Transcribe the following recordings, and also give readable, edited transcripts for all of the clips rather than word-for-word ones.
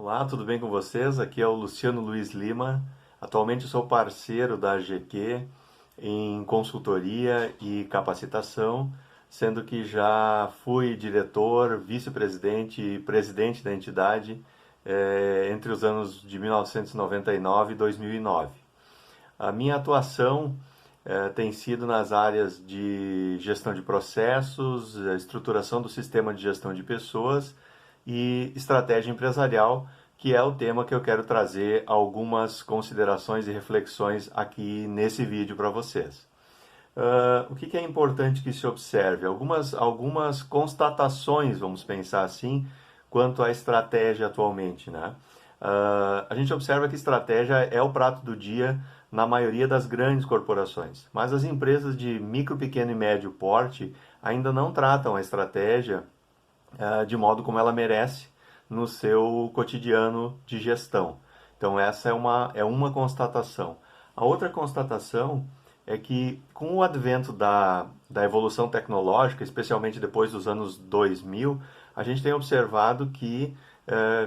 Olá, tudo bem com vocês? Aqui é o Luciano Luiz Lima. Atualmente eu sou parceiro da AGQ em consultoria e capacitação, sendo que já fui diretor, vice-presidente e presidente da entidade entre os anos de 1999 e 2009. A minha atuação tem sido nas áreas de gestão de processos, estruturação do sistema de gestão de pessoas e estratégia empresarial, que é o tema que eu quero trazer algumas considerações e reflexões aqui nesse vídeo para vocês. O que é importante que se observe? Algumas constatações, vamos pensar assim, quanto à estratégia atualmente, né? A gente observa que estratégia é o prato do dia na maioria das grandes corporações, mas as empresas de micro, pequeno e médio porte ainda não tratam a estratégia de modo como ela merece no seu cotidiano de gestão. Então essa é uma constatação. A outra constatação é que com o advento da evolução tecnológica, especialmente depois dos anos 2000, a gente tem observado que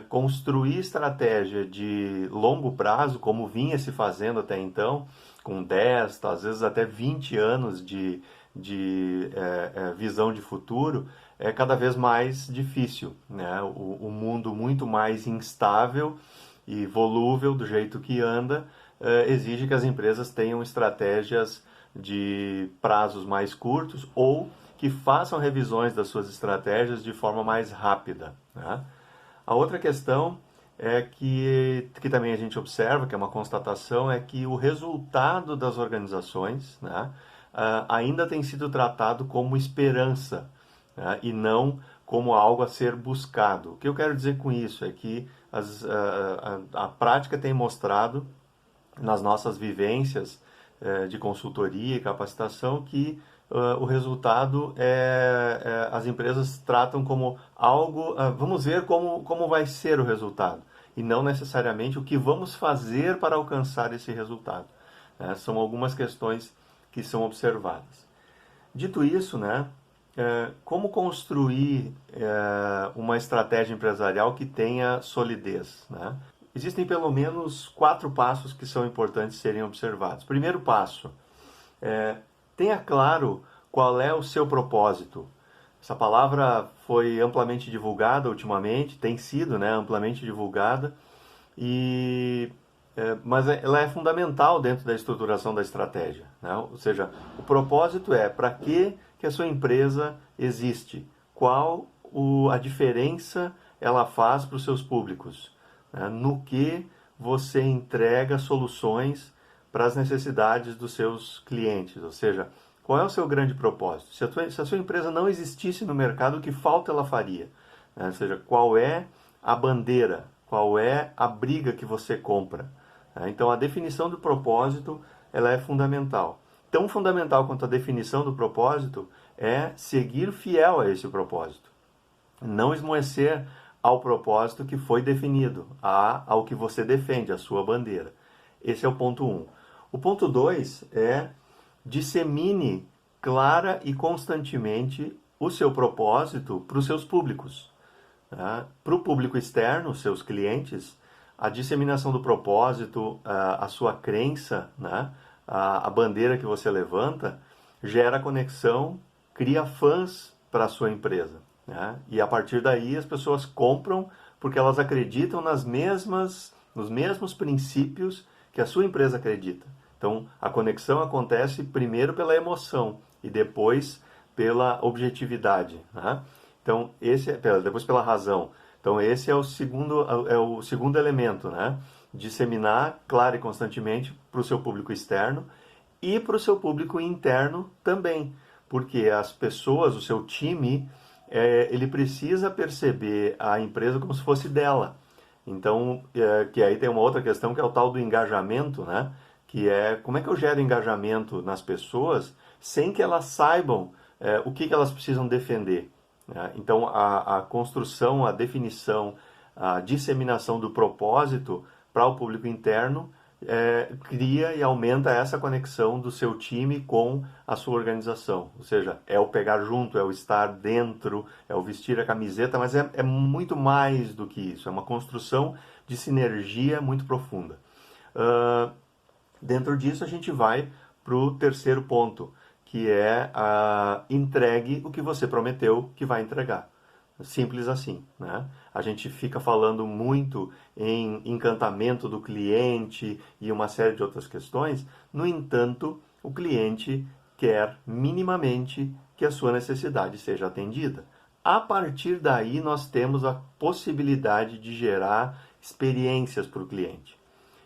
construir estratégia de longo prazo, como vinha se fazendo até então, com 10, às vezes até 20 anos de visão de futuro, é cada vez mais difícil, né? O mundo muito mais instável e volúvel do jeito que anda, exige que as empresas tenham estratégias de prazos mais curtos ou que façam revisões das suas estratégias de forma mais rápida, né? A outra questão é que também a gente observa, que é uma constatação, é que o resultado das organizações, né, ainda tem sido tratado como esperança, né, e não como algo a ser buscado. O que eu quero dizer com isso é que a prática tem mostrado nas nossas vivências de consultoria e capacitação que o resultado as empresas tratam como algo, vamos ver como vai ser o resultado, e não necessariamente o que vamos fazer para alcançar esse resultado. São algumas questões que são observadas. Dito isso, né, como construir uma estratégia empresarial que tenha solidez, né? Existem pelo menos 4 passos que são importantes serem observados. Primeiro passo, tenha claro qual é o seu propósito. Essa palavra foi amplamente divulgada ultimamente, tem sido, né, amplamente divulgada, mas ela é fundamental dentro da estruturação da estratégia, né? Ou seja, o propósito é para que a sua empresa existe, qual a diferença ela faz para os seus públicos, né? No que você entrega soluções para as necessidades dos seus clientes, ou seja, qual é o seu grande propósito? Se a sua empresa não existisse no mercado, o que falta ela faria? Ou seja, qual é a bandeira? Qual é a briga que você compra? Então, a definição do propósito ela é fundamental. Tão fundamental quanto a definição do propósito é seguir fiel a esse propósito. Não esmoecer ao propósito que foi definido, ao que você defende, a sua bandeira. Esse é o ponto 1. O ponto 2 é dissemine clara e constantemente o seu propósito para os seus públicos. Para o público externo, seus clientes, a disseminação do propósito, a sua crença, né, a bandeira que você levanta, gera conexão, cria fãs para a sua empresa, né? E a partir daí as pessoas compram porque elas acreditam nos mesmos princípios que a sua empresa acredita. Então, a conexão acontece primeiro pela emoção e depois pela objetividade, né? Então, depois pela razão. Então, esse é o segundo elemento, né? Disseminar claro e constantemente para o seu público externo e para o seu público interno também, porque as pessoas, o seu time, ele precisa perceber a empresa como se fosse dela. Então, que aí tem uma outra questão que é o tal do engajamento, né? Que é como é que eu gero engajamento nas pessoas sem que elas saibam o que elas precisam defender, né? Então, a construção, a definição, a disseminação do propósito para o público interno cria e aumenta essa conexão do seu time com a sua organização. Ou seja, é o pegar junto, é o estar dentro, é o vestir a camiseta, mas é muito mais do que isso. É uma construção de sinergia muito profunda. Dentro disso, a gente vai para o terceiro ponto, que é entregue o que você prometeu que vai entregar. Simples assim, né? A gente fica falando muito em encantamento do cliente e uma série de outras questões. No entanto, o cliente quer minimamente que a sua necessidade seja atendida. A partir daí, nós temos a possibilidade de gerar experiências para o cliente.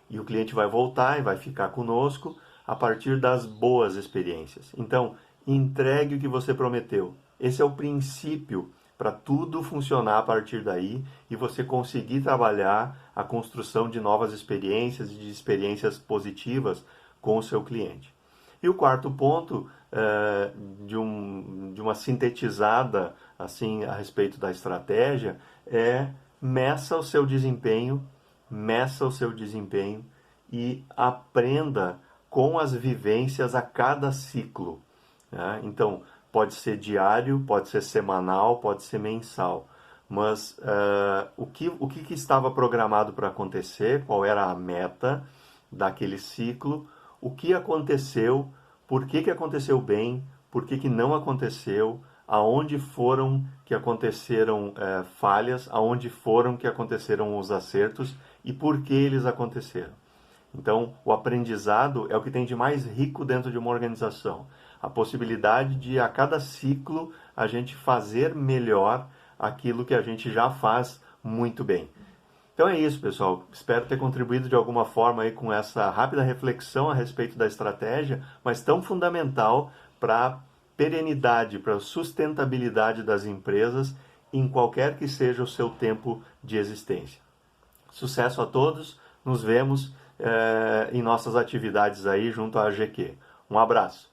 E o cliente vai voltar e vai ficar conosco a partir das boas experiências. Então, entregue o que você prometeu. Esse é o princípio para tudo funcionar a partir daí e você conseguir trabalhar a construção de novas experiências e de experiências positivas com o seu cliente. E o quarto ponto, de uma sintetizada assim a respeito da estratégia, meça o seu desempenho e aprenda com as vivências a cada ciclo. Né? Então, pode ser diário, pode ser semanal, pode ser mensal. Mas o que estava programado para acontecer, qual era a meta daquele ciclo, o que aconteceu, por que aconteceu bem, por que não aconteceu, aonde foram que aconteceram falhas, aonde foram que aconteceram os acertos e por que eles aconteceram. Então, o aprendizado é o que tem de mais rico dentro de uma organização. A possibilidade de, a cada ciclo, a gente fazer melhor aquilo que a gente já faz muito bem. Então é isso, pessoal. Espero ter contribuído de alguma forma aí com essa rápida reflexão a respeito da estratégia, mas tão fundamental para a perenidade, para a sustentabilidade das empresas em qualquer que seja o seu tempo de existência. Sucesso a todos, nos vemos em nossas atividades aí junto à AGQ. Um abraço.